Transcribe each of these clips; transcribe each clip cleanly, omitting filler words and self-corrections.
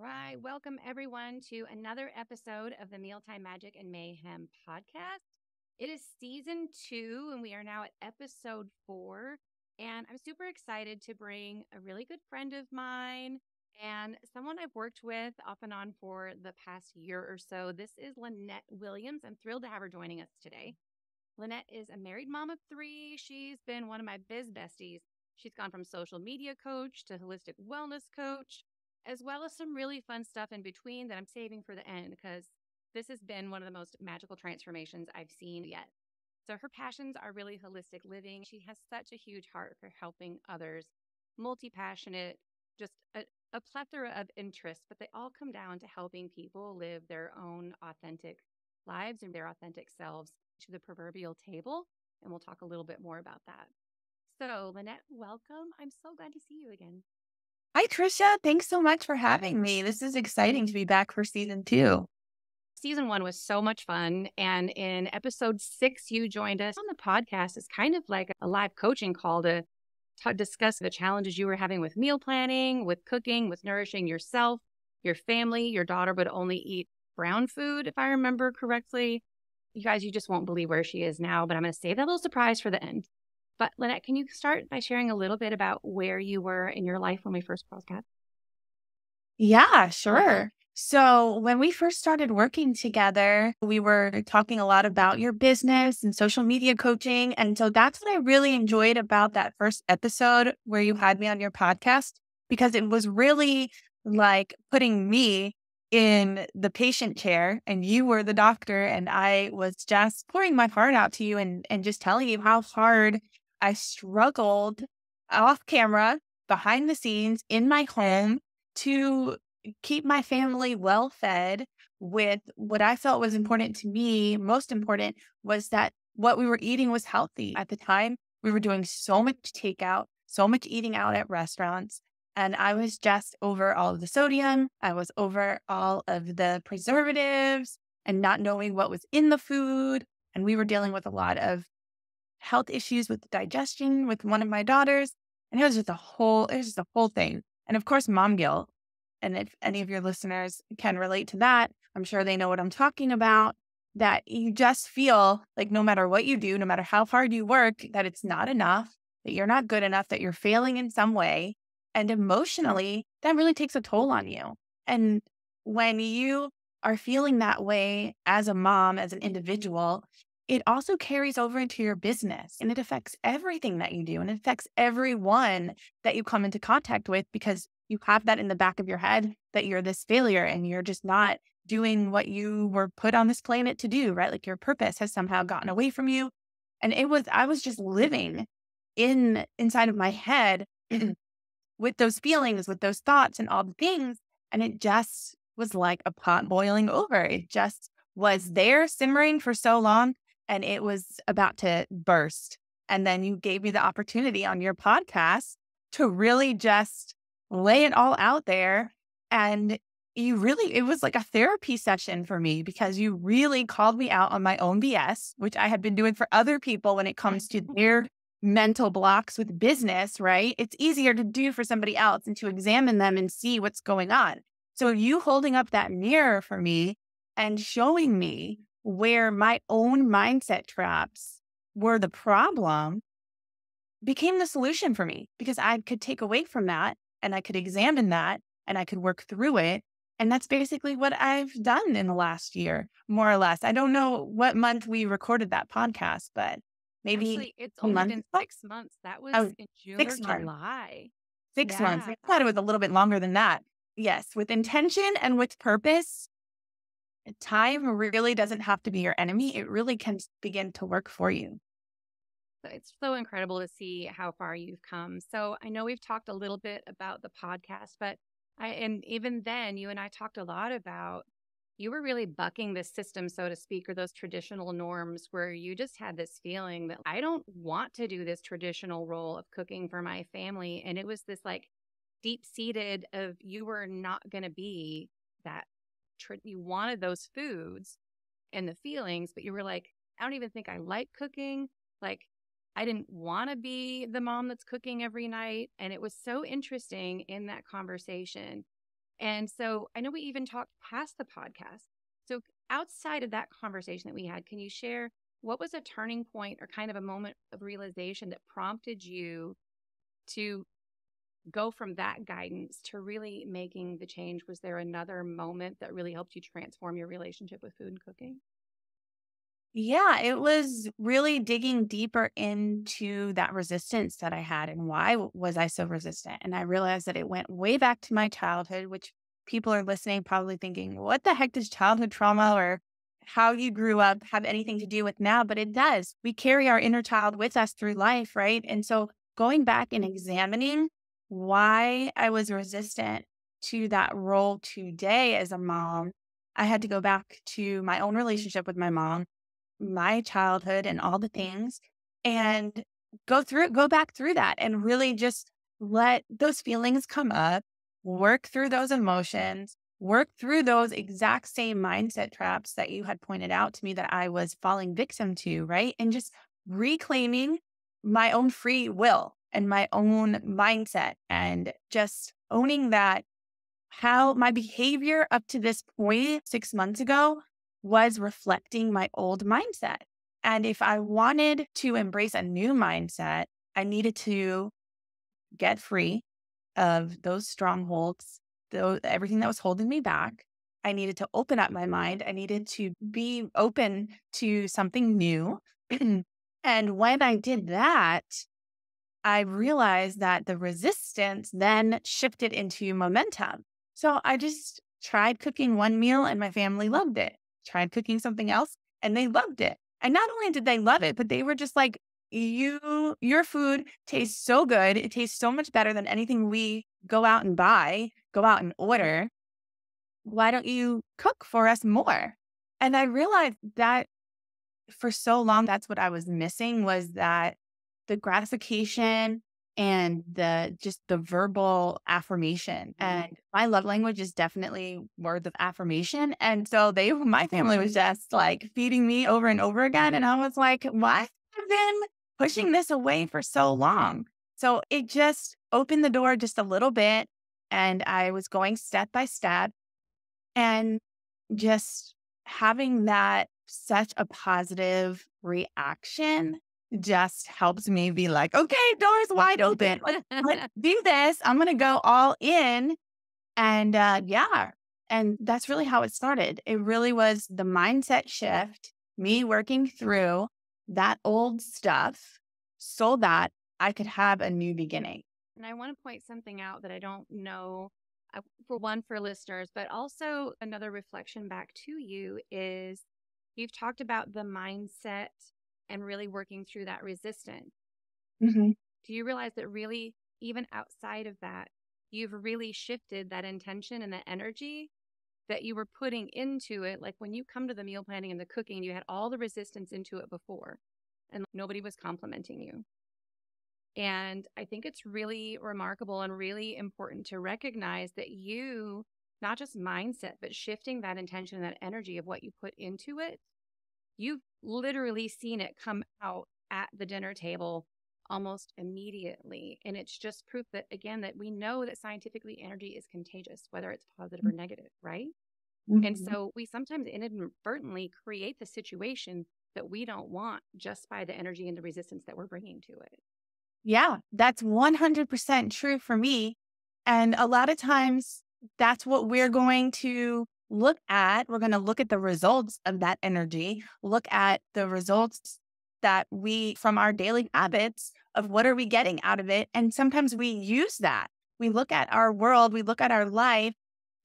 Right. Welcome, everyone, to another episode of the Mealtime Magic and Mayhem podcast. It is season 2, and we are now at episode 4. And I'm super excited to bring a really good friend of mine and someone I've worked with off and on for the past year or so. This is Lynette Williams. I'm thrilled to have her joining us today. Lynette is a married mom of 3. She's been one of my biz besties. She's gone from social media coach to holistic wellness coach, as well as some really fun stuff in between that I'm saving for the end because this has been one of the most magical transformations I've seen yet. So her passions are really holistic living. She has such a huge heart for helping others, multi-passionate, just a plethora of interests, but they all come down to helping people live their own authentic lives and their authentic selves to the proverbial table. And we'll talk a little bit more about that. So, Lynette, welcome. I'm so glad to see you again. Hi, Tricia. Thanks so much for having me. This is exciting to be back for season 2. Season 1 was so much fun. And in episode 6, you joined us on the podcast. It's kind of like a live coaching call to discuss the challenges you were having with meal planning, with cooking, with nourishing yourself, your family. Your daughter would only eat brown food, if I remember correctly. You guys, you just won't believe where she is now, but I'm going to save that little surprise for the end. But Lynette, can you start by sharing a little bit about where you were in your life when we first crossed paths? Yeah, sure. So when we first started working together, we were talking a lot about your business and social media coaching. And so that's what I really enjoyed about that first episode where you had me on your podcast, because it was really like putting me in the patient chair and you were the doctor. And I was just pouring my heart out to you and just telling you how hard I struggled off camera, behind the scenes, in my home to keep my family well fed with what I felt was important to me. Most important was that what we were eating was healthy. At the time, we were doing so much takeout, so much eating out at restaurants. And I was just over all of the sodium. I was over all of the preservatives and not knowing what was in the food. And we were dealing with a lot of health issues with digestion with one of my daughters. And it was just a whole thing. And of course, mom guilt. And if any of your listeners can relate to that, I'm sure they know what I'm talking about, that you just feel like no matter what you do, no matter how hard you work, that it's not enough, that you're not good enough, that you're failing in some way. And emotionally, that really takes a toll on you. And when you are feeling that way as a mom, as an individual, it also carries over into your business and it affects everything that you do. And it affects everyone that you come into contact with because you have that in the back of your head that you're this failure and you're just not doing what you were put on this planet to do, right? Like your purpose has somehow gotten away from you. And I was just living inside of my head with those feelings, with those thoughts and all the things. And it just was like a pot boiling over. It just was there simmering for so long and it was about to burst. And then you gave me the opportunity on your podcast to really just lay it all out there. And it was like a therapy session for me because you really called me out on my own BS, which I had been doing for other people when it comes to their mental blocks with business, right? It's easier to do for somebody else and to examine them and see what's going on. So you holding up that mirror for me and showing me where my own mindset traps were the problem became the solution for me because I could take away from that and I could examine that and I could work through it. And that's basically what I've done in the last year, more or less. I don't know what month we recorded that podcast, but maybe Actually, it's a only month. been 6 months. That was Oh, in June or 6 months. July. 6 months. Yeah. I thought it was a little bit longer than that. Yes, with intention and with purpose, time really doesn't have to be your enemy. It really can begin to work for you. It's so incredible to see how far you've come. So I know we've talked a little bit about the podcast, but and even then, you and I talked a lot about you were really bucking the system, so to speak, or those traditional norms where you just had this feeling that I don't want to do this traditional role of cooking for my family. And it was this like deep seated of you were not going to be that. You wanted those foods and the feelings, but you were like, I don't even think I like cooking. Like, I didn't want to be the mom that's cooking every night. And it was so interesting in that conversation. And so I know we even talked past the podcast. So outside of that conversation that we had, can you share what was a turning point or kind of a moment of realization that prompted you to go from that guidance to really making the change? Was there another moment that really helped you transform your relationship with food and cooking? Yeah, it was really digging deeper into that resistance that I had and why was I so resistant? And I realized that it went way back to my childhood, which people are listening probably thinking, what the heck does childhood trauma or how you grew up have anything to do with now? But it does. We carry our inner child with us through life, right? And so going back and examining why I was resistant to that role today as a mom, I had to go back to my own relationship with my mom, my childhood and all the things, and go back through that and really just let those feelings come up, work through those emotions, work through those exact same mindset traps that you had pointed out to me that I was falling victim to, right? And just reclaiming my own free will and my own mindset and just owning that how my behavior up to this point 6 months ago was reflecting my old mindset. And if I wanted to embrace a new mindset, I needed to get free of those strongholds, everything that was holding me back. I needed to open up my mind. I needed to be open to something new. And when I did that, I realized that the resistance then shifted into momentum. So I just tried cooking one meal and my family loved it. Tried cooking something else and they loved it. And not only did they love it, but they were just like, your food tastes so good. It tastes so much better than anything we go out and buy, go out and order. Why don't you cook for us more? And I realized that for so long, that's what I was missing was that the gratification and the verbal affirmation. And my love language is definitely words of affirmation. And so my family was just like feeding me over and over again. And I was like, why have I been pushing this away for so long? So it just opened the door just a little bit. And I was going step by step and just having that such a positive reaction just helps me be like, okay, doors wide open. Let's do this. I'm going to go all in. And yeah, and that's really how it started. It really was the mindset shift, me working through that old stuff so that I could have a new beginning. And I want to point something out that I don't know, for one, for listeners, but also another reflection back to you is you've talked about the mindset and really working through that resistance. Mm-hmm. Do you realize that really, even outside of that, you've really shifted that intention and that energy that you were putting into it? Like when you come to the meal planning and the cooking, you had all the resistance into it before and nobody was complimenting you. And I think it's really remarkable and really important to recognize that you, not just mindset, but shifting that intention and that energy of what you put into it, you've literally seen it come out at the dinner table almost immediately. And it's just proof that, again, that we know that scientifically energy is contagious, whether it's positive or negative, right? Mm-hmm. And so we sometimes inadvertently create the situation that we don't want just by the energy and the resistance that we're bringing to it. Yeah, that's 100% true for me. And a lot of times that's what we're going to look at. We're going to look at the results of that energy, look at the results that from our daily habits of what are we getting out of it. And sometimes we use that. We look at our world, we look at our life,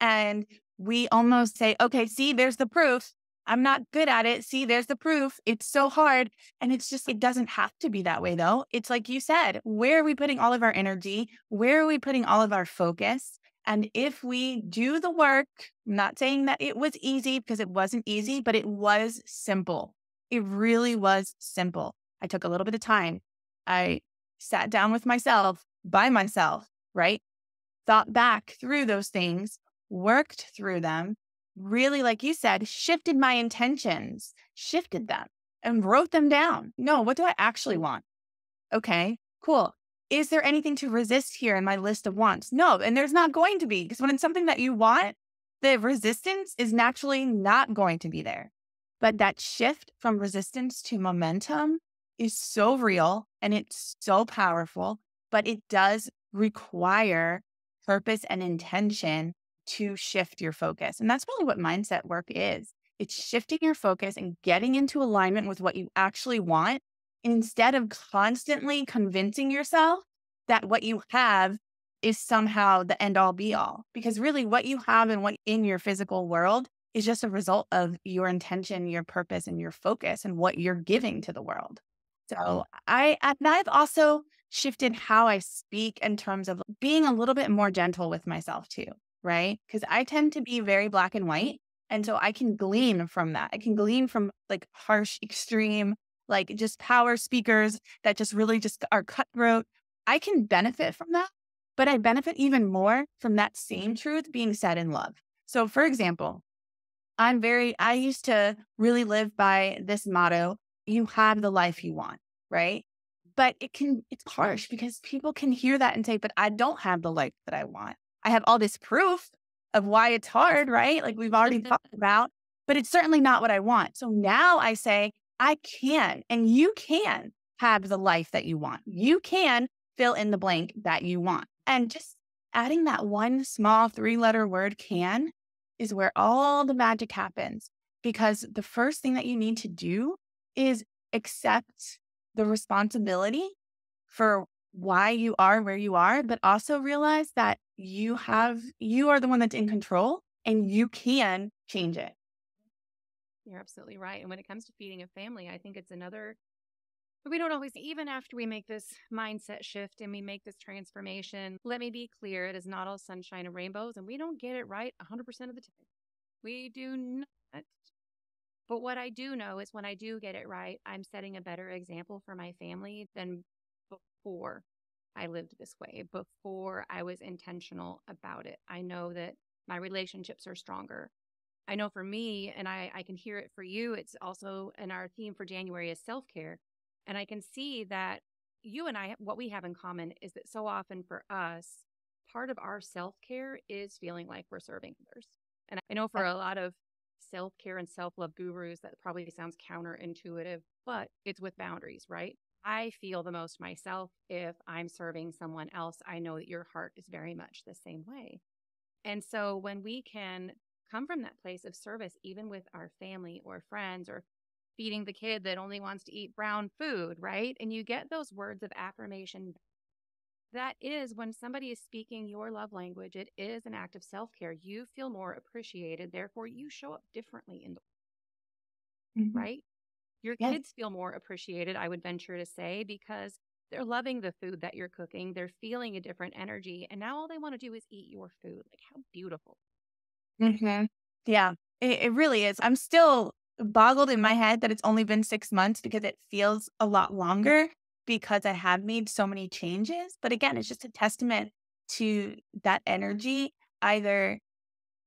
and we almost say, okay, see, there's the proof. I'm not good at it. See, there's the proof. It's so hard. And it's just, it doesn't have to be that way though. It's like you said, where are we putting all of our energy? Where are we putting all of our focus? And if we do the work, I'm not saying that it was easy because it wasn't easy, but it was simple. It really was simple. I took a little bit of time. I sat down with myself, by myself, right? Thought back through those things, worked through them, really, like you said, shifted my intentions, shifted them and wrote them down. No, what do I actually want? Okay, cool. is there anything to resist here in my list of wants? No. And there's not going to be, because when it's something that you want, the resistance is naturally not going to be there. But that shift from resistance to momentum is so real and it's so powerful, but it does require purpose and intention to shift your focus. And that's really what mindset work is. It's shifting your focus and getting into alignment with what you actually want instead of constantly convincing yourself that what you have is somehow the end all be all. Because really what you have and what in your physical world is just a result of your intention, your purpose, and your focus and what you're giving to the world. So and I've also shifted how I speak in terms of being a little bit more gentle with myself too, right? Because I tend to be very black and white. And so I can glean from that. I can glean from like harsh, extreme, like just power speakers that just really just are cutthroat. I can benefit from that, but I benefit even more from that same truth being said in love. So for example, I used to really live by this motto, you have the life you want, right? But it's harsh because people can hear that and say, but I don't have the life that I want. I have all this proof of why it's hard, right? Like we've already talked about, but it's certainly not what I want. So now I say, I can, and you can have the life that you want. You can fill in the blank that you want. And just adding that one small 3-letter word can is where all the magic happens. Because the first thing that you need to do is accept the responsibility for why you are where you are, but also realize that you are the one that's in control and you can change it. You're absolutely right. And when it comes to feeding a family, I think it's another, but we don't always, even after we make this mindset shift and we make this transformation, let me be clear, it is not all sunshine and rainbows, and we don't get it right 100% of the time. We do not. But what I do know is when I do get it right, I'm setting a better example for my family than before I lived this way, before I was intentional about it. I know that my relationships are stronger. I know for me, and I can hear it for you, it's also, and our theme for January is self-care. And I can see that you and I, what we have in common is that so often for us, part of our self-care is feeling like we're serving others. And I know for a lot of self-care and self-love gurus, that probably sounds counterintuitive, but it's with boundaries, right? I feel the most myself if I'm serving someone else. I know that your heart is very much the same way. And so when we can come from that place of service, even with our family or friends, or feeding the kid that only wants to eat brown food, right? And you get those words of affirmation. That is when somebody is speaking your love language, it is an act of self-care. You feel more appreciated. Therefore, you show up differently in the world, right? Your Yes. kids feel more appreciated, I would venture to say, because they're loving the food that you're cooking. They're feeling a different energy. And now all they want to do is eat your food. Like, how beautiful. Yeah, it really is. I'm still boggled in my head that it's only been 6 months because it feels a lot longer because I have made so many changes. But again, it's just a testament to that energy, either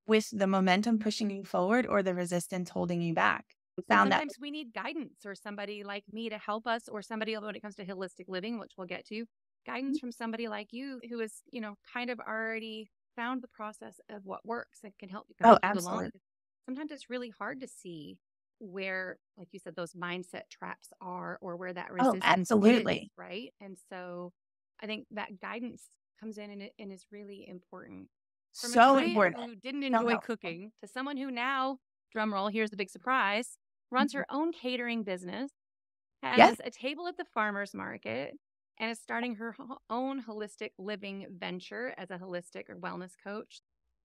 with the momentum pushing you forward or the resistance holding you back. And Found that. sometimes we need guidance or somebody like me to help us, or somebody, when it comes to holistic living, which we'll get to, guidance from somebody like you who is, kind of already found the process of what works and can help you Oh, guide you along. absolutely. Sometimes it's really hard to see where, like you said, those mindset traps are, or where that Oh, resistance is, absolutely. right? And so I think that guidance comes in, and is really important. From a So client important. who didn't No, enjoy no. cooking to someone who now, drum roll, here's the big surprise, runs her own catering business, Yes. has a table at the farmer's market, and is starting her own holistic living venture as a holistic or wellness coach.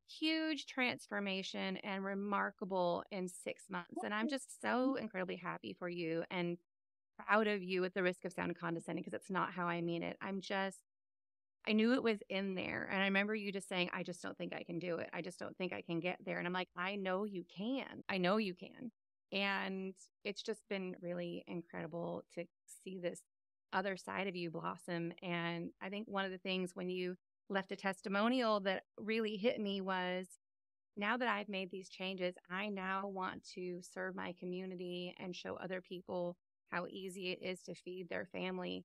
Huge transformation and remarkable in 6 months. And I'm just so incredibly happy for you and proud of you, at the risk of sounding condescending, because it's not how I mean it. I knew it was in there. And I remember you just saying, I just don't think I can do it. I just don't think I can get there. And I'm like, I know you can. I know you can. And it's just been really incredible to see this other side of you blossom. And I think one of the things when you left a testimonial that really hit me was, now that I've made these changes, I now want to serve my community and show other people how easy it is to feed their family.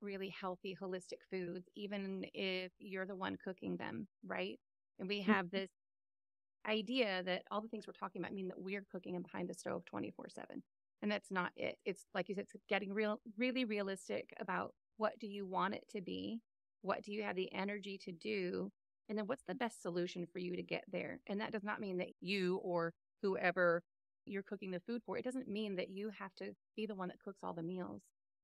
really healthy, holistic foods, even if you're the one cooking them, right? And we have this idea that all the things we're talking about mean that we're cooking them behind the stove 24/7. And that's not it. It's like you said, it's getting really realistic about what do you want it to be? What do you have the energy to do? And then what's the best solution for you to get there? And that does not mean that you or whoever you're cooking the food for, it doesn't mean that you have to be the one that cooks all the meals.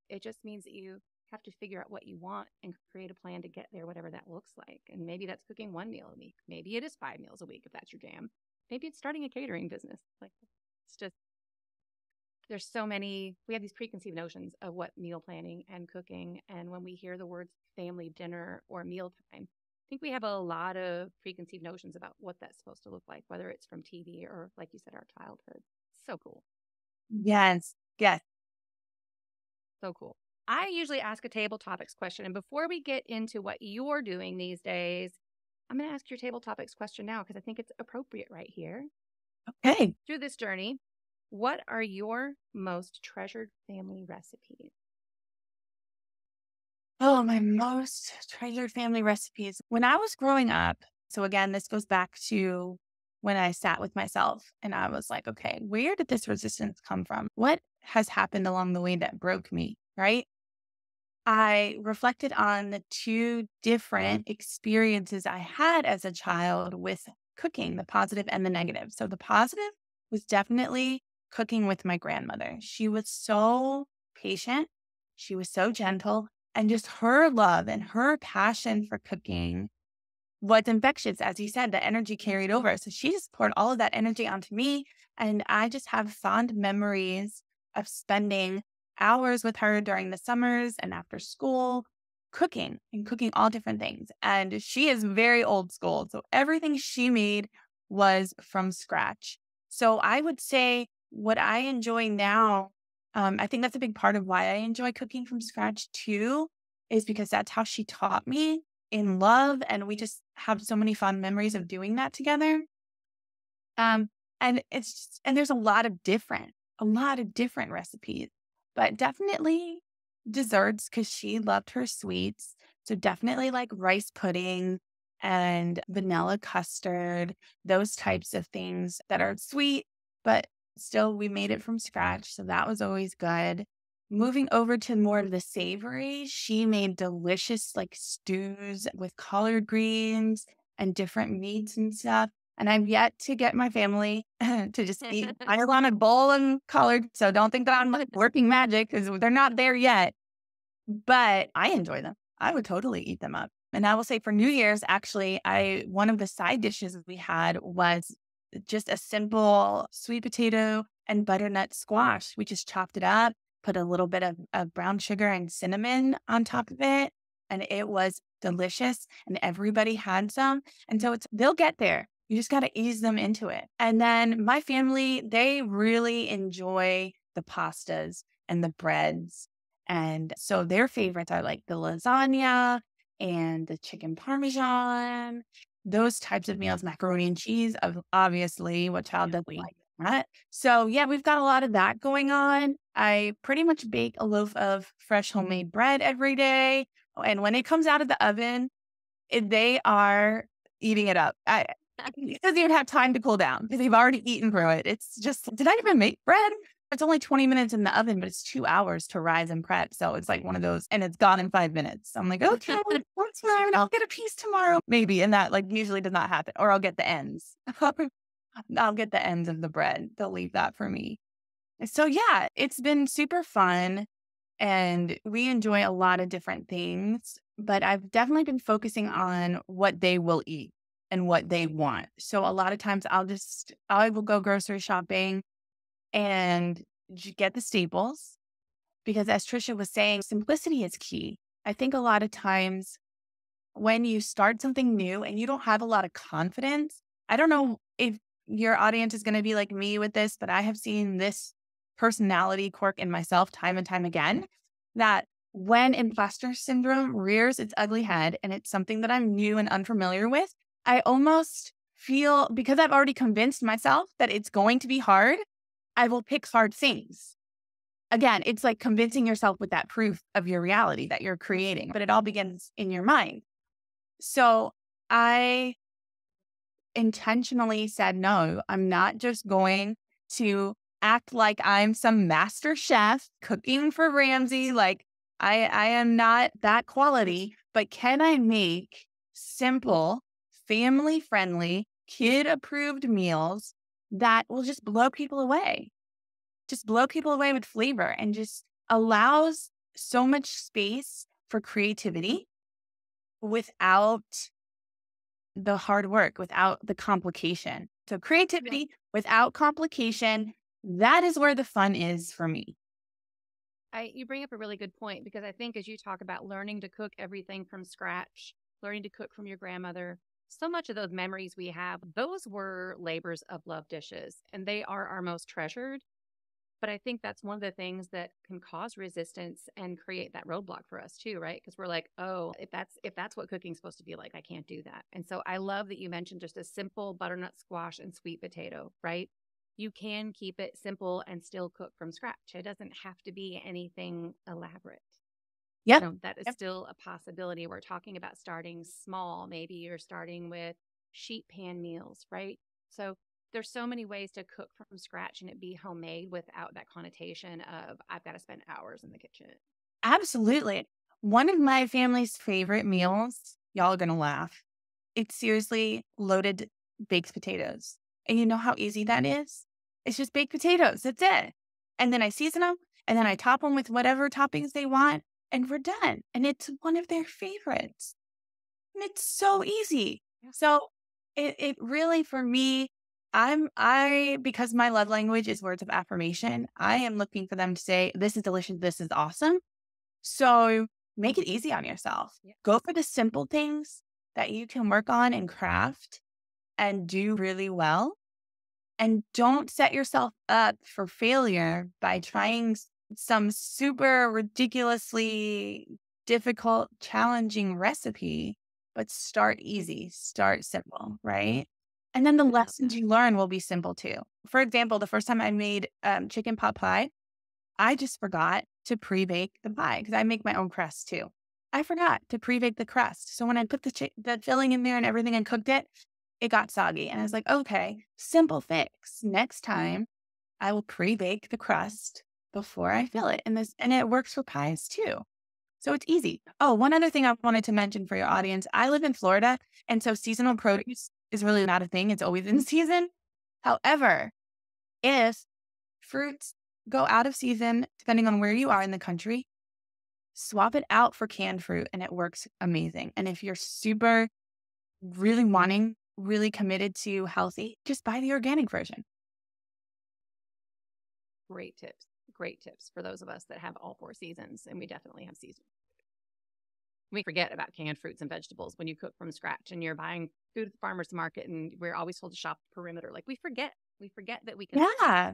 It just means that you have to figure out what you want and create a plan to get there, whatever that looks like. And maybe that's cooking 1 meal a week. Maybe it is 5 meals a week if that's your jam. Maybe it's starting a catering business. Like, it's just, there's so many, we have these preconceived notions of what meal planning and cooking. And when we hear the words family dinner or mealtime, I think we have a lot of preconceived notions about what that's supposed to look like, whether it's from TV or, like you said, our childhood. So cool. Yes. Yes. So cool. I usually ask a table topics question. And before we get into what you're doing these days, I'm going to ask your table topics question now because I think it's appropriate right here. Okay. Through this journey, what are your most treasured family recipes? Oh, my most treasured family recipes. When I was growing up, so again, this goes back to when I sat with myself and I was like, okay, where did this resistance come from? What has happened along the way that broke me? Right. I reflected on the two different experiences I had as a child with cooking, the positive and the negative. So the positive was definitely cooking with my grandmother. She was so patient. She was so gentle, and just her love and her passion for cooking was infectious. As you said, the energy carried over. So she just poured all of that energy onto me. And I just have fond memories of spending hours with her during the summers and after school, cooking and cooking all different things. And she is very old school. So everything she made was from scratch. So I would say what I enjoy now, I think that's a big part of why I enjoy cooking from scratch too, is because that's how she taught me in love. And we just have so many fun memories of doing that together. And and there's a lot of different recipes, but definitely desserts because she loved her sweets. So definitely like rice pudding and vanilla custard, those types of things that are sweet, but still we made it from scratch. So that was always good. Moving over to more of the savory, she made delicious like stews with collard greens and different meats and stuff. And I've yet to get my family to just eat. I want a bowl of collard. So don't think that I'm like working magic because they're not there yet. But I enjoy them. I would totally eat them up. And I will say for New Year's, actually, one of the side dishes we had was just a simple sweet potato and butternut squash. We just chopped it up, put a little bit of brown sugar and cinnamon on top of it. And it was delicious. And everybody had some. And so they'll get there. You just got to ease them into it. And then my family, they really enjoy the pastas and the breads. And so their favorites are like the lasagna and the chicken parmesan, those types of meals, macaroni and cheese, obviously, what child doesn't like that? So yeah, we've got a lot of that going on. I pretty much bake a loaf of fresh homemade bread every day. And when it comes out of the oven, they are eating it up. It doesn't even have time to cool down because they've already eaten through it. It's just, did I even make bread? It's only 20 minutes in the oven, but it's 2 hours to rise and prep. So it's like one of those, and it's gone in 5 minutes. I'm like, okay, what's time? I'll get a piece tomorrow, maybe. And that like usually does not happen. Or I'll get the ends. I'll get the ends of the bread. They'll leave that for me. So yeah, it's been super fun. And we enjoy a lot of different things, but I've definitely been focusing on what they will eat and what they want. So a lot of times I will go grocery shopping and get the staples because as Tricia was saying, simplicity is key. I think a lot of times when you start something new and you don't have a lot of confidence, I don't know if your audience is going to be like me with this, but I have seen this personality quirk in myself time and time again, that when imposter syndrome rears its ugly head and it's something that I'm new and unfamiliar with, I almost feel, because I've already convinced myself that it's going to be hard, I will pick hard things. again, it's like convincing yourself with that proof of your reality that you're creating, but it all begins in your mind. So I intentionally said, no, I'm not just going to act like I'm some master chef cooking for Ramsay. Like I am not that quality, but can I make simple, family friendly, kid approved meals that will just blow people away? Just blow people away with flavor and just allows so much space for creativity without the hard work, without the complication. So creativity without complication, that is where the fun is for me. You bring up a really good point, because I think as you talk about learning to cook everything from scratch, learning to cook from your grandmother, so much of those memories we have, those were labors of love dishes, and they are our most treasured. But I think that's one of the things that can cause resistance and create that roadblock for us too, right? Because we're like, oh, if that's what cooking's supposed to be like, I can't do that. And so I love that you mentioned just a simple butternut squash and sweet potato, right? You can keep it simple and still cook from scratch. It doesn't have to be anything elaborate. Yep. That is still a possibility. We're talking about starting small. Maybe you're starting with sheet pan meals, right? So there's so many ways to cook from scratch and it be homemade without that connotation of I've got to spend hours in the kitchen. Absolutely. One of my family's favorite meals, y'all are going to laugh. It's seriously loaded baked potatoes. And you know how easy that is? It's just baked potatoes. That's it. And then I season them and then I top them with whatever toppings they want and we're done. And it's one of their favorites. And it's so easy. So it really, for me, because my love language is words of affirmation, I am looking for them to say, this is delicious. This is awesome. So make it easy on yourself. Yeah. Go for the simple things that you can work on and craft and do really well. And don't set yourself up for failure by trying some super ridiculously difficult, challenging recipe, but start easy, start simple, right? And then the lessons you learn will be simple too. For example, the first time I made chicken pot pie, I just forgot to pre-bake the pie because I make my own crust too. I forgot to pre-bake the crust. So when I put the filling in there and everything and cooked it, it got soggy. And I was like, okay, simple fix. Next time I will pre-bake the crust before I fill it. And it works for pies too. So it's easy. Oh, one other thing I wanted to mention for your audience. I live in Florida, and so seasonal produce is really not a thing. It's always in season. However, if fruits go out of season, depending on where you are in the country, swap it out for canned fruit and it works amazing. And if you're super really committed to healthy, just buy the organic version. Great tips. Great tips for those of us that have all 4 seasons, and we definitely have seasons. We forget about canned fruits and vegetables when you cook from scratch and you're buying food at the farmer's market, and we're always told to shop the perimeter. Like we forget that we can. Yeah,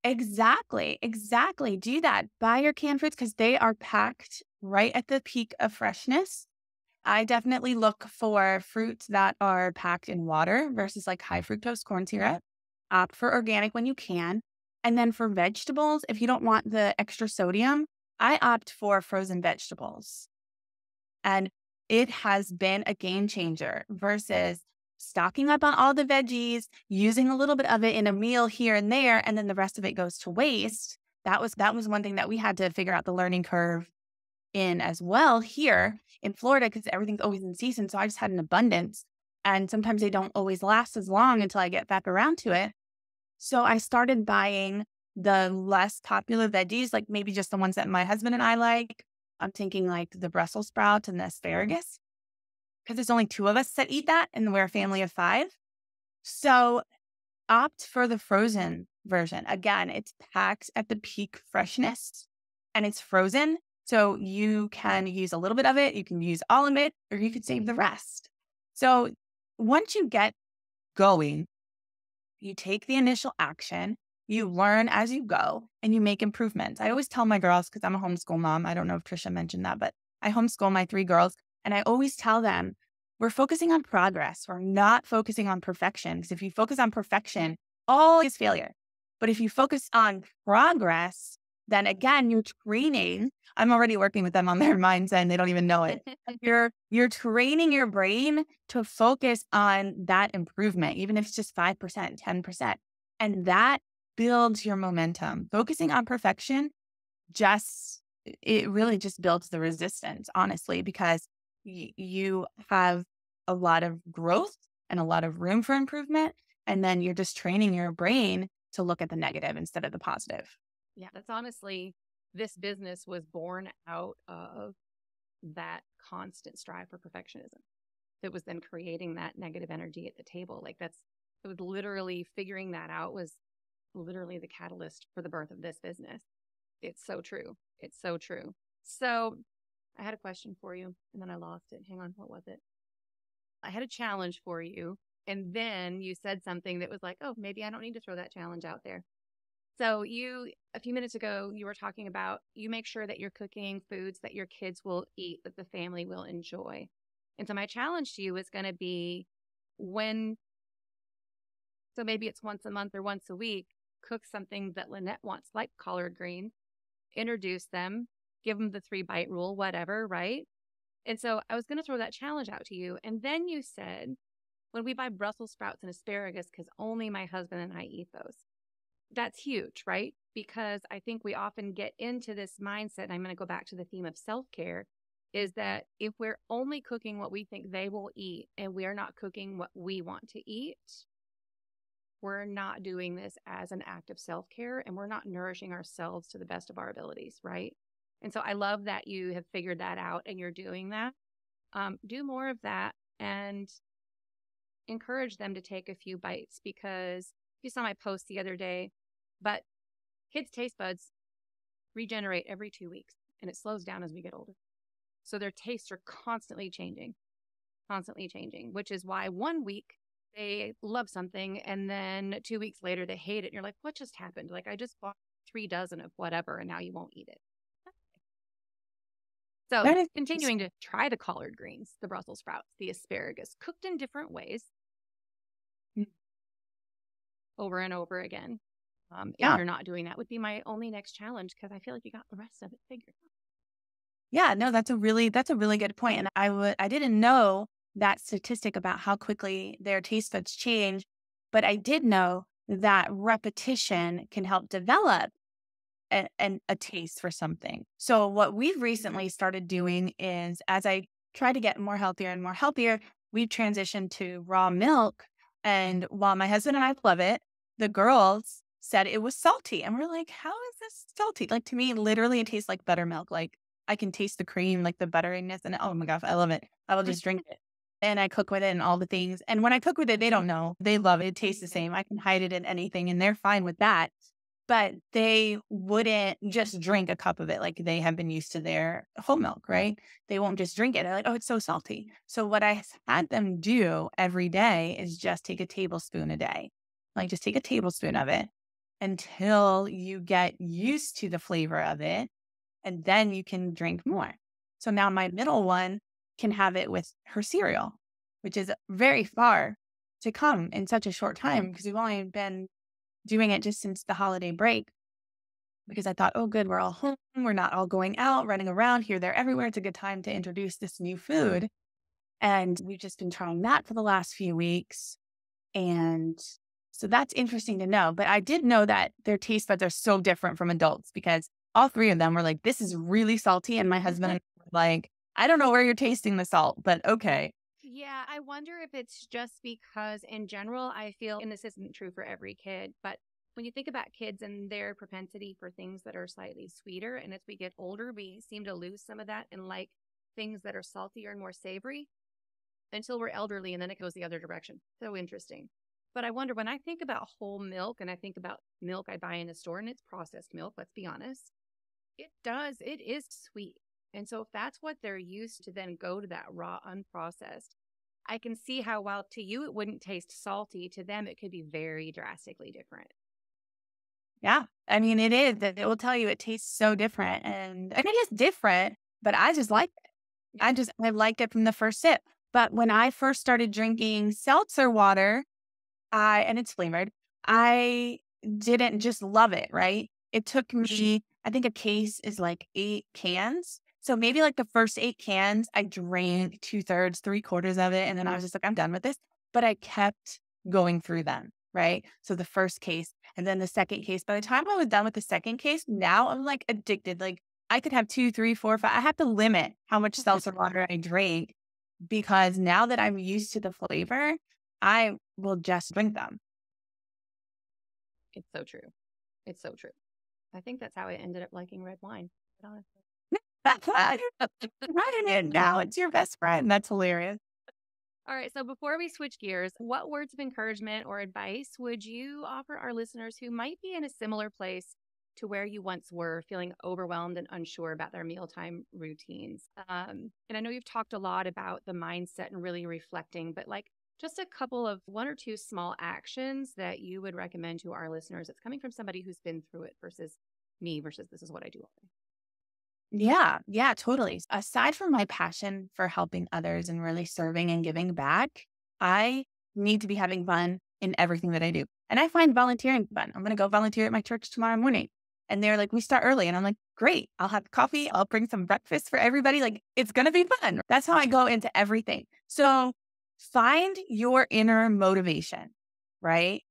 exactly. Exactly. Do that. Buy your canned fruits because they are packed right at the peak of freshness. I definitely look for fruits that are packed in water versus like high fructose corn syrup. Opt for organic when you can. And then for vegetables, if you don't want the extra sodium, I opt for frozen vegetables. And it has been a game changer versus stocking up on all the veggies, using a little bit of it in a meal here and there, and then the rest of it goes to waste. That was one thing that we had to figure out the learning curve in as well here in Florida, because everything's always in season. So I just had an abundance. And sometimes they don't always last as long until I get back around to it. So I started buying the less popular veggies, like maybe just the ones that my husband and I like. I'm thinking like the Brussels sprouts and the asparagus, because there's only 2 of us that eat that, and we're a family of 5. So opt for the frozen version. Again, it's packed at the peak freshness and it's frozen. So you can use a little bit of it, you can use all of it, or you could save the rest. So once you get going, you take the initial action, you learn as you go, and you make improvements. I always tell my girls, because I'm a homeschool mom, I don't know if Tricia mentioned that, but I homeschool my 3 girls, and I always tell them, we're focusing on progress. We're not focusing on perfection. Because if you focus on perfection, all is failure. But if you focus on progress, then again, you're training. I'm already working with them on their mindset and they don't even know it. You're training your brain to focus on that improvement, even if it's just 5%, 10%. And that builds your momentum. Focusing on perfection it really just builds the resistance, honestly, because you have a lot of growth and a lot of room for improvement. And then you're just training your brain to look at the negative instead of the positive. Yeah, that's honestly, this business was born out of that constant strive for perfectionism. That was then creating that negative energy at the table. Like it was literally figuring that out was literally the catalyst for the birth of this business. It's so true. It's so true. So I had a question for you and then I lost it. Hang on. What was it? I had a challenge for you. And then you said something that was like, oh, maybe I don't need to throw that challenge out there. So a few minutes ago, you were talking about you make sure that you're cooking foods that your kids will eat, that the family will enjoy. And so my challenge to you is going to be so maybe it's once a month or once a week, cook something that Lynette wants, like collard greens, introduce them, give them the 3-bite rule, whatever, right? And so I was going to throw that challenge out to you. And then you said, when we buy Brussels sprouts and asparagus, because only my husband and I eat those. That's huge, right? Because I think we often get into this mindset, and I'm going to go back to the theme of self-care, is that if we're only cooking what we think they will eat and we're not cooking what we want to eat, we're not doing this as an act of self-care and we're not nourishing ourselves to the best of our abilities, right? And so I love that you have figured that out and you're doing that. Do more of that and encourage them to take a few bites, because you saw my post the other day, but kids' taste buds regenerate every 2 weeks and it slows down as we get older. So their tastes are constantly changing, which is why 1 week they love something and then 2 weeks later they hate it. And you're like, what just happened? Like, I just bought 3 dozen of whatever and now you won't eat it. So continuing to try the collard greens, the Brussels sprouts, the asparagus, cooked in different ways over and over again. If you're not doing that, would be my only next challenge, because I feel like you got the rest of it figured out. Yeah, no, that's a really good point. And I didn't know that statistic about how quickly their taste buds change, but I did know that repetition can help develop a taste for something. So what we've recently started doing is, as I try to get more healthier and more healthier, we've transitioned to raw milk. And while my husband and I love it, the girls said it was salty. And we're like, how is this salty? Like, to me, literally, it tastes like buttermilk. Like, I can taste the cream, like the butteriness. And oh my gosh, I love it. I will just drink it. And I cook with it and all the things. And when I cook with it, they don't know. They love it. It tastes the same. I can hide it in anything and they're fine with that. But they wouldn't just drink a cup of it like they have been used to their whole milk, right? They won't just drink it. They're like, oh, it's so salty. So what I had them do every day is just take a tablespoon a day. Like, just take a tablespoon of it until you get used to the flavor of it. And then you can drink more. So now my middle one can have it with her cereal, which is very far to come in such a short time, because we've only been doing it just since the holiday break, because I thought, oh, good, we're all home. We're not all going out, running around here, there, everywhere. It's a good time to introduce this new food. And we've just been trying that for the last few weeks. And so that's interesting to know. But I did know that their taste buds are so different from adults, because all 3 of them were like, this is really salty. And my husband was like, I don't know where you're tasting the salt, but okay. Yeah, I wonder if it's just because in general, I feel, and this isn't true for every kid, but when you think about kids and their propensity for things that are slightly sweeter, and as we get older, we seem to lose some of that and like things that are saltier and more savory until we're elderly, and then it goes the other direction. So interesting. But I wonder, when I think about whole milk and I think about milk I buy in the store and it's processed milk, let's be honest, it is sweet. And so if that's what they're used to, then go to that raw, unprocessed, I can see how, while to you it wouldn't taste salty, to them it could be very drastically different. Yeah. I mean, it is. It will tell you it tastes so different. And it is different, but I just like it. I liked it from the first sip. But when I first started drinking seltzer water, and it's flavored, I didn't just love it, right? It took me I think a case is like 8 cans. So maybe like the first 8 cans, I drank 2/3, 3/4 of it. And then I was just like, I'm done with this. But I kept going through them, right? So the first case and then the second case. By the time I was done with the second case, now I'm like addicted. Like I could have 2, 3, 4, 5. I have to limit how much seltzer water I drink because now that I'm used to the flavor, I will just drink them. It's so true. It's so true. I think that's how I ended up liking red wine. Honestly. Right in now. It's your best friend. That's hilarious. All right. So before we switch gears, what words of encouragement or advice would you offer our listeners who might be in a similar place to where you once were, feeling overwhelmed and unsure about their mealtime routines? And I know you've talked a lot about the mindset and really reflecting, but like just a couple of one or two small actions that you would recommend to our listeners that's coming from somebody who's been through it versus me versus this is what I do all day. Yeah, yeah, totally. Aside from my passion for helping others and really serving and giving back, I need to be having fun in everything that I do. And I find volunteering fun. I'm going to go volunteer at my church tomorrow morning. And they're like, we start early. And I'm like, great. I'll have coffee. I'll bring some breakfast for everybody. Like, it's going to be fun. That's how I go into everything. So find your inner motivation, right?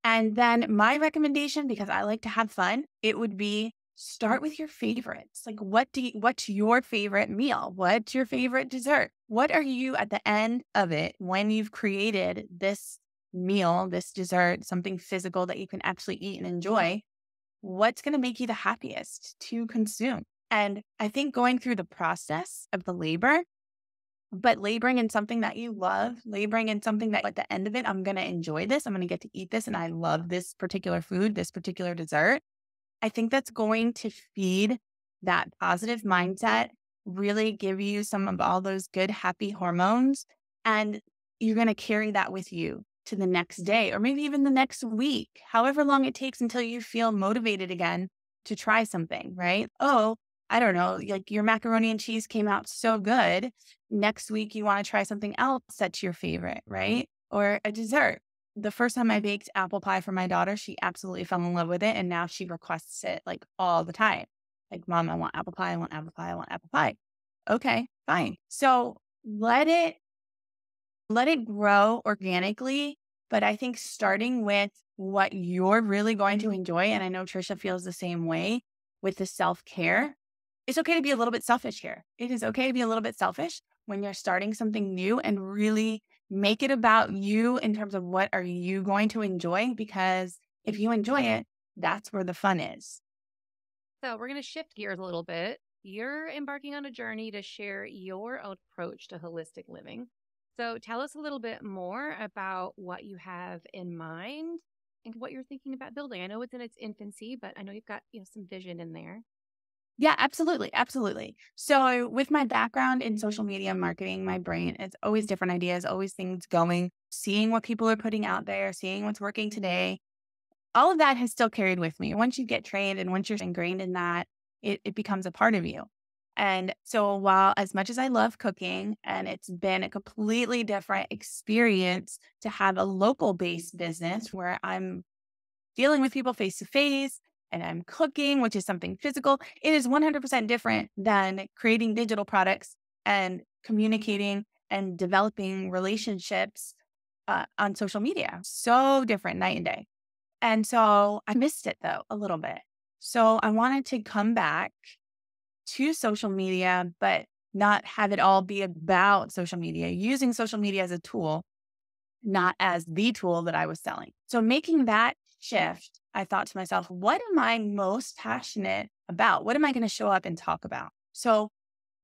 And then my recommendation, because I like to have fun, it would be start with your favorites. Like what's your favorite meal? What's your favorite dessert? What are you at the end of it when you've created this meal, this dessert, something physical that you can actually eat and enjoy? What's going to make you the happiest to consume? And I think going through the process of the labor, but laboring in something that you love, laboring in something that at the end of it, I'm going to enjoy this. I'm going to get to eat this. And I love this particular food, this particular dessert. I think that's going to feed that positive mindset, really give you some of all those good, happy hormones. And you're going to carry that with you to the next day or maybe even the next week, however long it takes until you feel motivated again to try something, right? Oh, I don't know, like your macaroni and cheese came out so good. Next week, you want to try something else that's your favorite, right? Or a dessert. The first time I baked apple pie for my daughter, she absolutely fell in love with it. And now she requests it like all the time. Like, Mom, I want apple pie. I want apple pie. I want apple pie. Okay, fine. So let it grow organically. But I think starting with what you're really going to enjoy, and I know Tricia feels the same way with the self-care, it's okay to be a little bit selfish here. It is okay to be a little bit selfish when you're starting something new and really make it about you in terms of what are you going to enjoy, because if you enjoy it, that's where the fun is. So we're going to shift gears a little bit. You're embarking on a journey to share your own approach to holistic living. So tell us a little bit more about what you have in mind and what you're thinking about building. I know it's in its infancy, but I know you've got, some vision in there. Yeah, absolutely. Absolutely. So with my background in social media marketing, my brain, it's always different ideas, always things going, seeing what people are putting out there, seeing what's working today. All of that has still carried with me. Once you get trained and once you're ingrained in that, it becomes a part of you. And so while as much as I love cooking and it's been a completely different experience to have a local based business where I'm dealing with people face to face and I'm cooking, which is something physical, it is 100% different than creating digital products and communicating and developing relationships on social media. So different night and day. And so I missed it though, a little bit. So I wanted to come back to social media, but not have it all be about social media, using social media as a tool, not as the tool that I was selling. So making that shift, I thought to myself, what am I most passionate about? What am I going to show up and talk about? So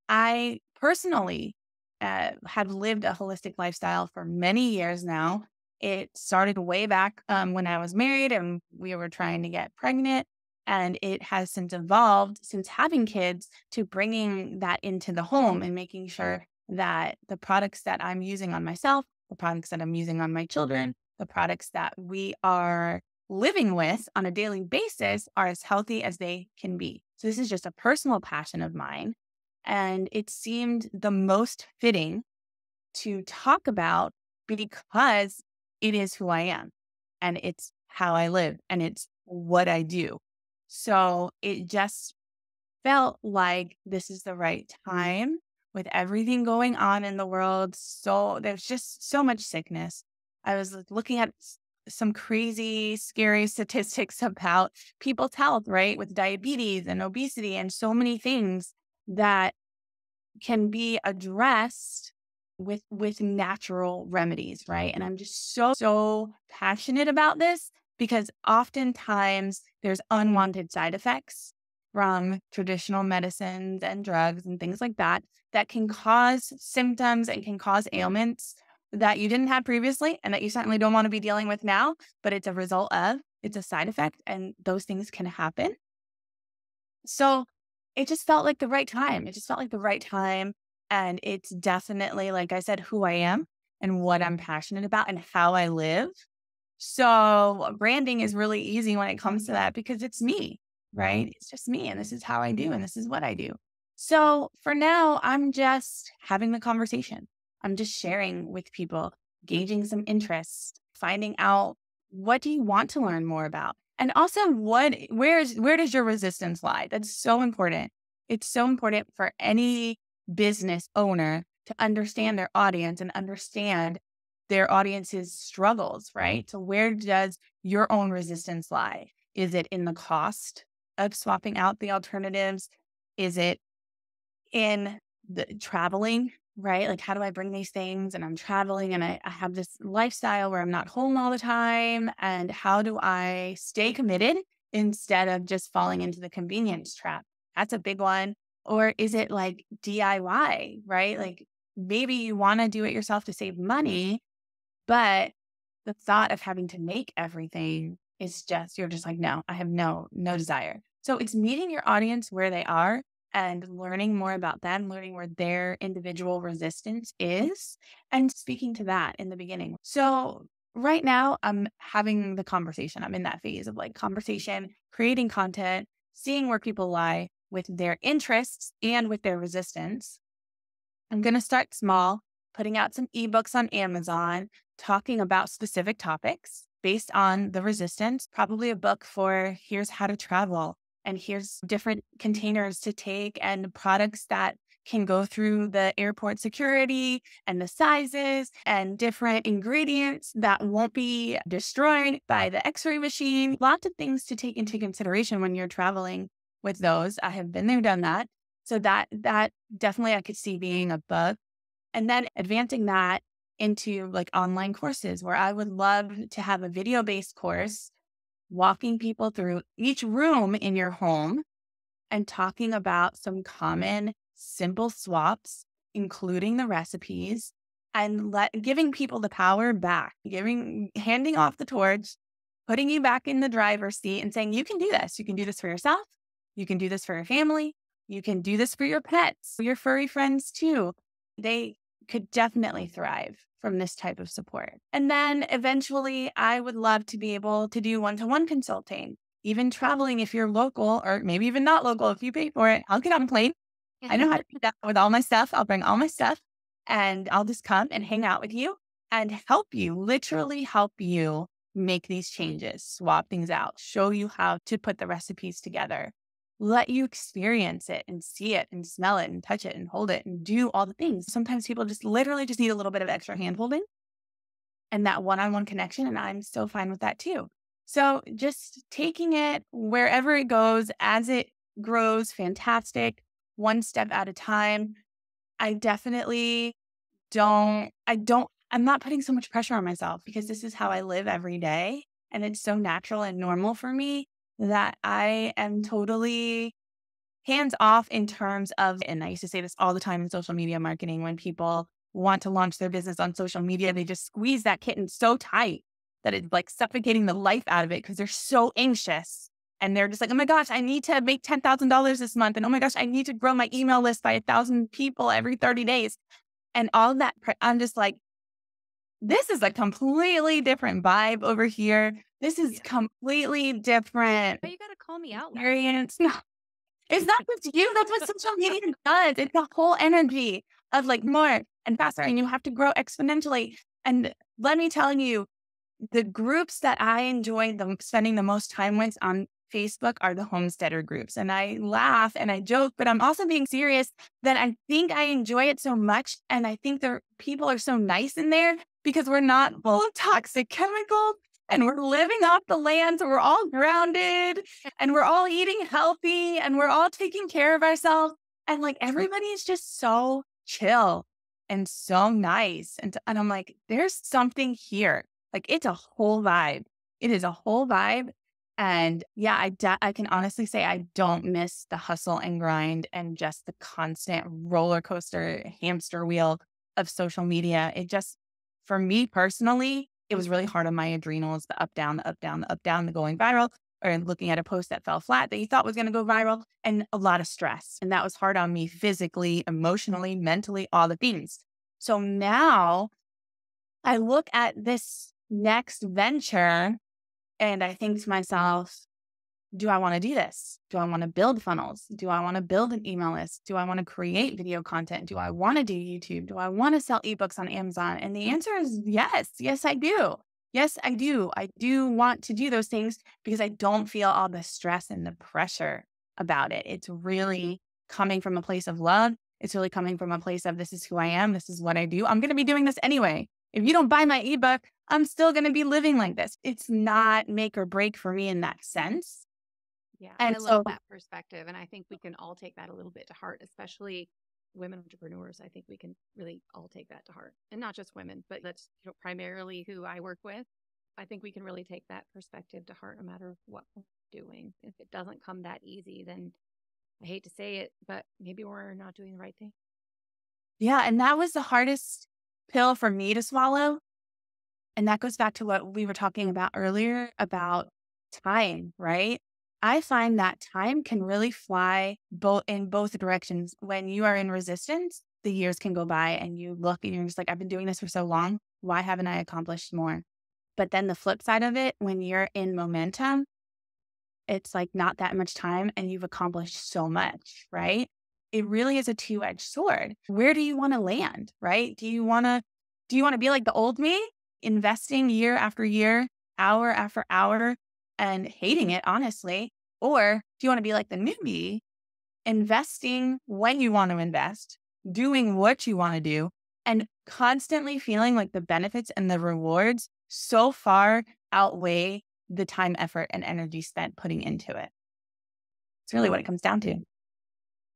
I personally have lived a holistic lifestyle for many years now. It started way back when I was married and we were trying to get pregnant. And it has since evolved since having kids to bringing that into the home and making sure that the products that I'm using on myself, the products that I'm using on my children, the products that we are living with on a daily basis are as healthy as they can be. So this is just a personal passion of mine. And it seemed the most fitting to talk about because it is who I am and it's how I live and it's what I do. So it just felt like this is the right time with everything going on in the world. So there's just so much sickness. I was looking at some crazy, scary statistics about people's health, right? With diabetes and obesity and so many things that can be addressed with natural remedies, right? And I'm just so passionate about this because oftentimes there's unwanted side effects from traditional medicines and drugs and things like that that can cause symptoms and can cause ailments that you didn't have previously and that you certainly don't want to be dealing with now, but it's a result of, it's a side effect, and those things can happen. So it just felt like the right time. It just felt like the right time. And it's definitely, like I said, who I am and what I'm passionate about and how I live. So branding is really easy when it comes to that because it's me, right? It's just me. And this is how I do. And this is what I do. So for now, I'm just having the conversation. I'm just sharing with people, gauging some interest, finding out, what do you want to learn more about? And also, where does your resistance lie? That's so important. It's so important for any business owner to understand their audience and understand their audience's struggles, right? So where does your own resistance lie? Is it in the cost of swapping out the alternatives? Is it in the traveling, right? Like, how do I bring these things? And I'm traveling and I have this lifestyle where I'm not home all the time. And how do I stay committed instead of just falling into the convenience trap? That's a big one. Or is it like DIY, right? Like maybe you want to do it yourself to save money, but the thought of having to make everything is just, you're just like, no, I have no desire. So it's meeting your audience where they are and learning more about them, learning where their individual resistance is, and speaking to that in the beginning. So right now I'm having the conversation. I'm in that phase of like conversation, creating content, seeing where people lie with their interests and with their resistance. I'm going to start small, putting out some ebooks on Amazon, talking about specific topics based on the resistance, probably a book for here's how to travel and here's different containers to take and products that can go through the airport security and the sizes and different ingredients that won't be destroyed by the x-ray machine. Lots of things to take into consideration when you're traveling with those. I have been there, done that. So that definitely I could see being a book. And then advancing that into like online courses where I would love to have a video-based course, walking people through each room in your home and talking about some common simple swaps, including the recipes, and giving people the power back, handing off the torch, putting you back in the driver's seat and saying, you can do this. You can do this for yourself. You can do this for your family. You can do this for your pets, your furry friends too. They could definitely thrive from this type of support. And then eventually I would love to be able to do one-to-one consulting, even traveling if you're local or maybe even not local. If you pay for it, I'll get on a plane. I know how to do that with all my stuff. I'll bring all my stuff and I'll just come and hang out with you and help you, literally help you make these changes, swap things out, show you how to put the recipes together, let you experience it and see it and smell it and touch it and hold it and do all the things. Sometimes people just literally just need a little bit of extra hand holding and that one-on-one connection. And I'm so fine with that too. So just taking it wherever it goes as it grows, fantastic, one step at a time. I definitely I'm not putting so much pressure on myself because this is how I live every day. And it's so natural and normal for me that I am totally hands off in terms of, and I used to say this all the time in social media marketing, when people want to launch their business on social media, they just squeeze that kitten so tight that it's like suffocating the life out of it because they're so anxious. And they're just like, oh my gosh, I need to make $10,000 this month. And oh my gosh, I need to grow my email list by 1,000 people every 30 days. And all that, I'm just like, this is a completely different vibe over here. This is completely different. But you got to call me out. Experience. No, it's not just you. That's what social media does. It's the whole energy of like more and faster, and you have to grow exponentially. And let me tell you, the groups that I enjoy spending the most time with on Facebook are the homesteader groups. And I laugh and I joke, but I'm also being serious that I think I enjoy it so much. And I think the people are so nice in there because we're not full of toxic chemicals and we're living off the land. So we're all grounded and we're all eating healthy and we're all taking care of ourselves. And like everybody is just so chill and so nice. And I'm like, there's something here. Like it's a whole vibe. It is a whole vibe. And yeah, I can honestly say I don't miss the hustle and grind and just the constant roller coaster hamster wheel of social media. It just, for me personally, it was really hard on my adrenals, the up, down, the up, down, the up, down, the going viral, or looking at a post that fell flat that you thought was going to go viral, and a lot of stress. And that was hard on me physically, emotionally, mentally, all the things. So now I look at this next venture and I think to myself, do I want to do this? Do I want to build funnels? Do I want to build an email list? Do I want to create video content? Do I want to do YouTube? Do I want to sell ebooks on Amazon? And the answer is yes. Yes, I do. Yes, I do. I do want to do those things because I don't feel all the stress and the pressure about it. It's really coming from a place of love. It's really coming from a place of this is who I am. This is what I do. I'm going to be doing this anyway. If you don't buy my ebook, I'm still going to be living like this. It's not make or break for me in that sense. Yeah, And I love that perspective. And I think we can all take that a little bit to heart, especially women entrepreneurs. I think we can really all take that to heart. And not just women, but that's primarily who I work with. I think we can really take that perspective to heart no matter what we're doing. If it doesn't come that easy, then I hate to say it, but maybe we're not doing the right thing. Yeah, and that was the hardest pill for me to swallow. And that goes back to what we were talking about earlier about time, right? I find that time can really fly in both directions. When you are in resistance, the years can go by and you look and you're just like, I've been doing this for so long. Why haven't I accomplished more? But then the flip side of it, when you're in momentum, it's like not that much time and you've accomplished so much, right? It really is a two-edged sword. Where do you want to land, right? Do you want to be like the old me, investing year after year, hour after hour, and hating it, honestly? Or do you want to be like the new me, investing when you want to invest, doing what you want to do, and constantly feeling like the benefits and the rewards so far outweigh the time, effort, and energy spent putting into it? It's really what it comes down to.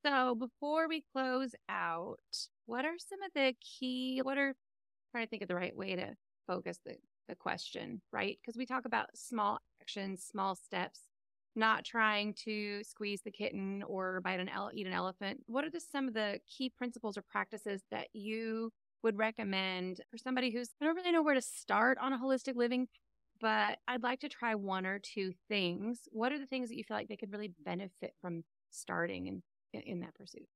So before we close out, what are some of the key, trying to think of the right way to focus the question, right? Because we talk about small actions, small steps, not trying to squeeze the kitten or eat an elephant. What are some of the key principles or practices that you would recommend for somebody I don't really know where to start on a holistic living, but I'd like to try one or two things. What are the things that you feel like they could really benefit from starting in that pursuit?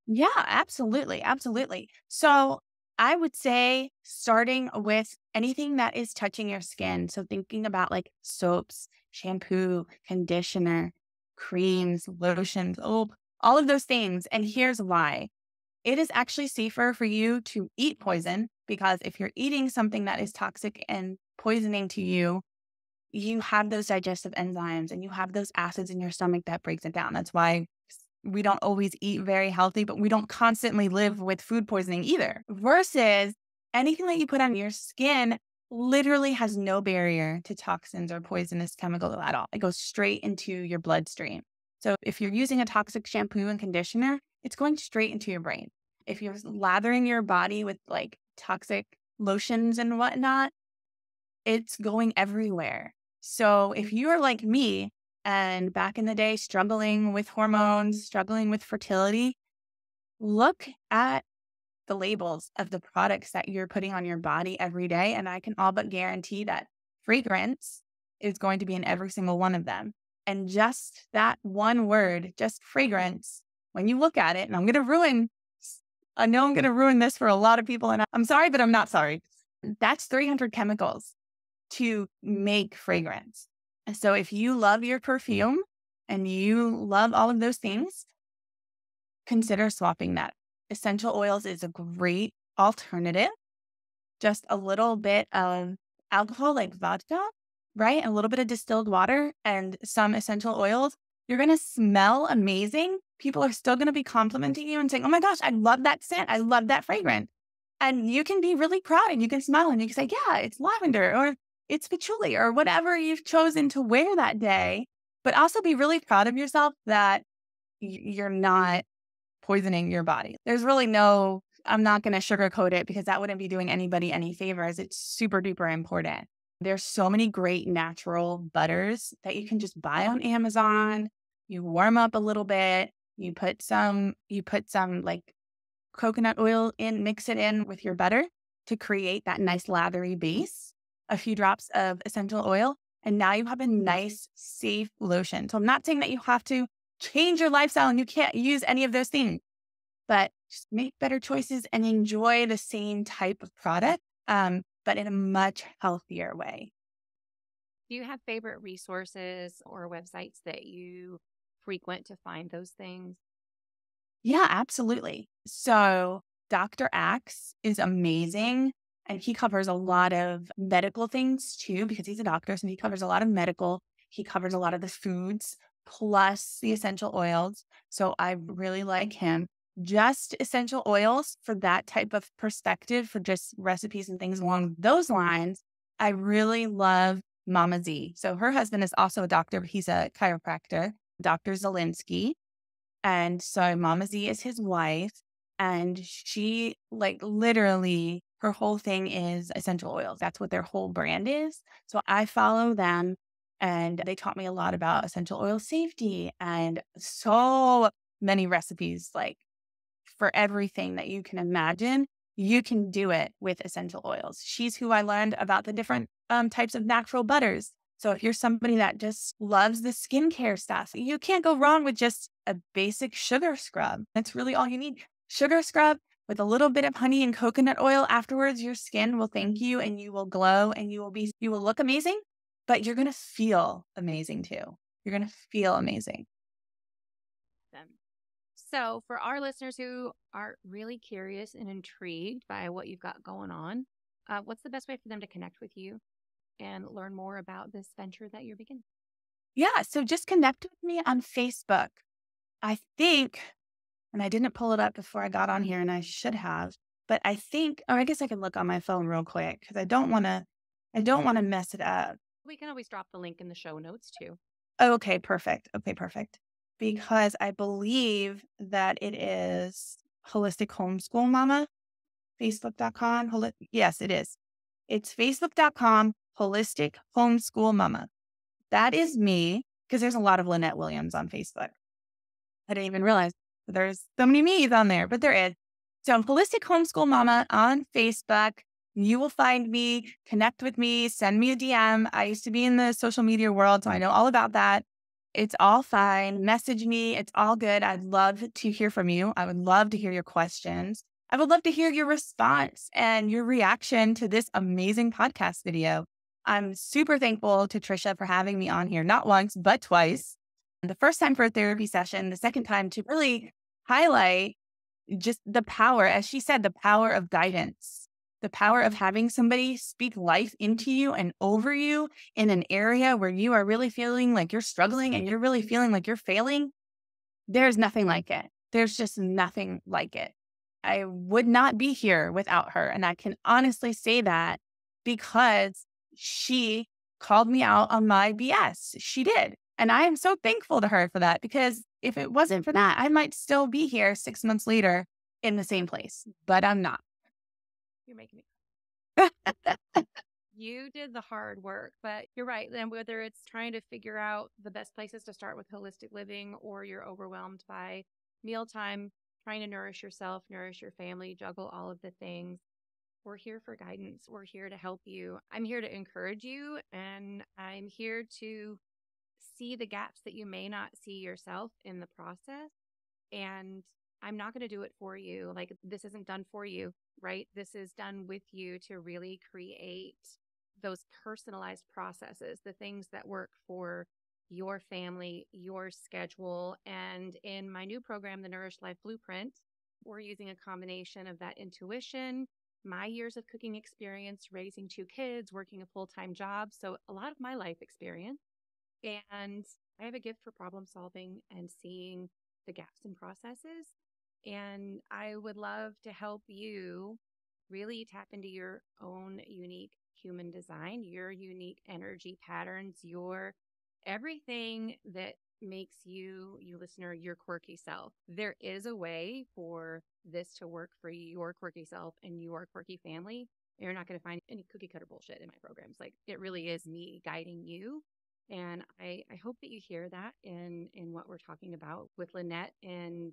Yeah, absolutely. Absolutely. So I would say starting with anything that is touching your skin. So thinking about like soaps, shampoo, conditioner, creams, lotions, all of those things. And here's why. It is actually safer for you to eat poison because if you're eating something that is toxic and poisoning to you, you have those digestive enzymes and you have those acids in your stomach that breaks it down. That's why we don't always eat very healthy, but we don't constantly live with food poisoning either. Versus anything that you put on your skin literally has no barrier to toxins or poisonous chemicals at all. It goes straight into your bloodstream. So if you're using a toxic shampoo and conditioner, it's going straight into your brain. If you're lathering your body with like toxic lotions and whatnot, it's going everywhere. So if you are like me and back in the day, struggling with hormones, struggling with fertility, look at the labels of the products that you're putting on your body every day. And I can all but guarantee that fragrance is going to be in every single one of them. And just that one word, just fragrance, when you look at it, and I know I'm going to ruin this for a lot of people. And I'm sorry, but I'm not sorry. That's 300 chemicals to make fragrance. And so if you love your perfume and you love all of those things, consider swapping that. Essential oils is a great alternative. Just a little bit of alcohol like vodka right? And a little bit of distilled water and some essential oils. You're going to smell amazing. People are still going to be complimenting you and saying, oh my gosh, I love that scent. I love that fragrance. And you can be really proud and you can smile and you can say, yeah, it's lavender or it's patchouli or whatever you've chosen to wear that day. But also be really proud of yourself that you're not poisoning your body. There's really I'm not going to sugarcoat it because that wouldn't be doing anybody any favors. It's super duper important. There's so many great natural butters that you can just buy on Amazon. You warm up a little bit. You put some like coconut oil in, mix it in with your butter to create that nice lathery base, a few drops of essential oil, and now you have a nice, safe lotion. So I'm not saying that you have to change your lifestyle and you can't use any of those things, but just make better choices and enjoy the same type of product, but in a much healthier way. Do you have favorite resources or websites that you frequent to find those things? Yeah, absolutely. So Dr. Axe is amazing. And he covers a lot of medical things too, because he's a doctor. So he covers a lot of medical. He covers a lot of the foods plus the essential oils. So I really like him. Just essential oils for that type of perspective, for just recipes and things along those lines. I really love Mama Z. So her husband is also a doctor, but he's a chiropractor, Dr. Zelinsky. And so Mama Z is his wife, and she literally her whole thing is essential oils. That's what their whole brand is. So I follow them and they taught me a lot about essential oil safety and so many recipes for everything that you can imagine. You can do it with essential oils. She's who I learned about the different types of natural butters. So if you're somebody that just loves the skincare stuff, you can't go wrong with just a basic sugar scrub. That's really all you need. Sugar scrub with a little bit of honey and coconut oil afterwards, your skin will thank you and you will glow and you will look amazing, but you're going to feel amazing too. You're going to feel amazing. So, for our listeners who are really curious and intrigued by what you've got going on, what's the best way for them to connect with you and learn more about this venture that you're beginning? Yeah. So just connect with me on Facebook. I think, and I didn't pull it up before I got on here and I should have, but I think, or I guess I can look on my phone real quick because I don't want to mess it up. We can always drop the link in the show notes too. Okay, perfect. Okay, perfect. Because I believe that it is Holistic Homeschool Mama, Facebook.com. Yes, it is. It's Facebook.com, Holistic Homeschool Mama. That is me, because there's a lot of Lynette Williams on Facebook. I didn't even realize there's so many me's on there, but there is. So I'm Holistic Homeschool Mama on Facebook. You will find me, connect with me, send me a DM. I used to be in the social media world, so I know all about that. It's all fine. Message me. It's all good. I'd love to hear from you. I would love to hear your questions. I would love to hear your response and your reaction to this amazing podcast video. I'm super thankful to Tricia for having me on here, not once, but twice. The first time for a therapy session, the second time to really highlight just the power, as she said, the power of guidance, the power of having somebody speak life into you and over you in an area where you are really feeling like you're struggling and you're really feeling like you're failing. There's nothing like it. There's just nothing like it. I would not be here without her. And I can honestly say that because she called me out on my BS. She did. And I am so thankful to her for that, because if it wasn't for that, I might still be here 6 months later in the same place, but I'm not. You're making me. You did the hard work, but you're right. And whether it's trying to figure out the best places to start with holistic living, or you're overwhelmed by mealtime, trying to nourish yourself, nourish your family, juggle all of the things, we're here for guidance. We're here to help you. I'm here to encourage you, and I'm here to see the gaps that you may not see yourself in the process. And I'm not going to do it for you. Like, this isn't done for you, right? This is done with you to really create those personalized processes, the things that work for your family, your schedule. And in my new program, the Nourish Life Blueprint, we're using a combination of that intuition my years of cooking experience, raising 2 kids, working a full-time job. So a lot of my life experience. And I have a gift for problem solving and seeing the gaps in processes. And I would love to help you really tap into your own unique human design, your unique energy patterns, your everything that makes you, you listener, your quirky self. There is a way for this to work for your quirky self and your quirky family. You're not going to find any cookie cutter bullshit in my programs. Like, it really is me guiding you. And I hope that you hear that in what we're talking about with Lynette. And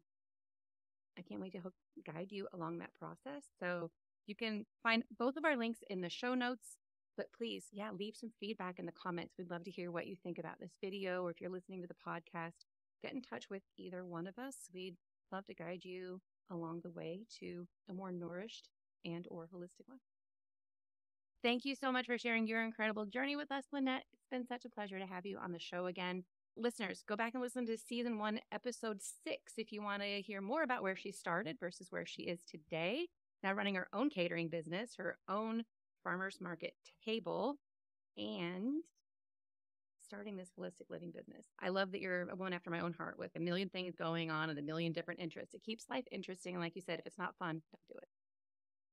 I can't wait to help guide you along that process. So you can find both of our links in the show notes. But please, yeah, leave some feedback in the comments. We'd love to hear what you think about this video, or if you're listening to the podcast, get in touch with either one of us. We'd love to guide you along the way to a more nourished and or holistic life. Thank you so much for sharing your incredible journey with us, Lynette. It's been such a pleasure to have you on the show again. Listeners, go back and listen to season 1, episode 6, if you want to hear more about where she started versus where she is today. Now running her own catering business, her own farmers market table, and starting this holistic living business. I love that you're a woman after my own heart with a million things going on and a million different interests. It keeps life interesting. And like you said, if it's not fun, don't do it.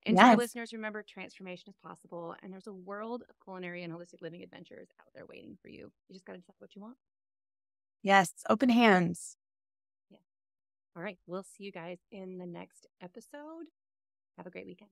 And to our Yes. listeners, remember, transformation is possible, and there's a world of culinary and holistic living adventures out there waiting for you. You just got to decide what you want. Yes. Open hands. Yeah. All right. We'll see you guys in the next episode. Have a great weekend.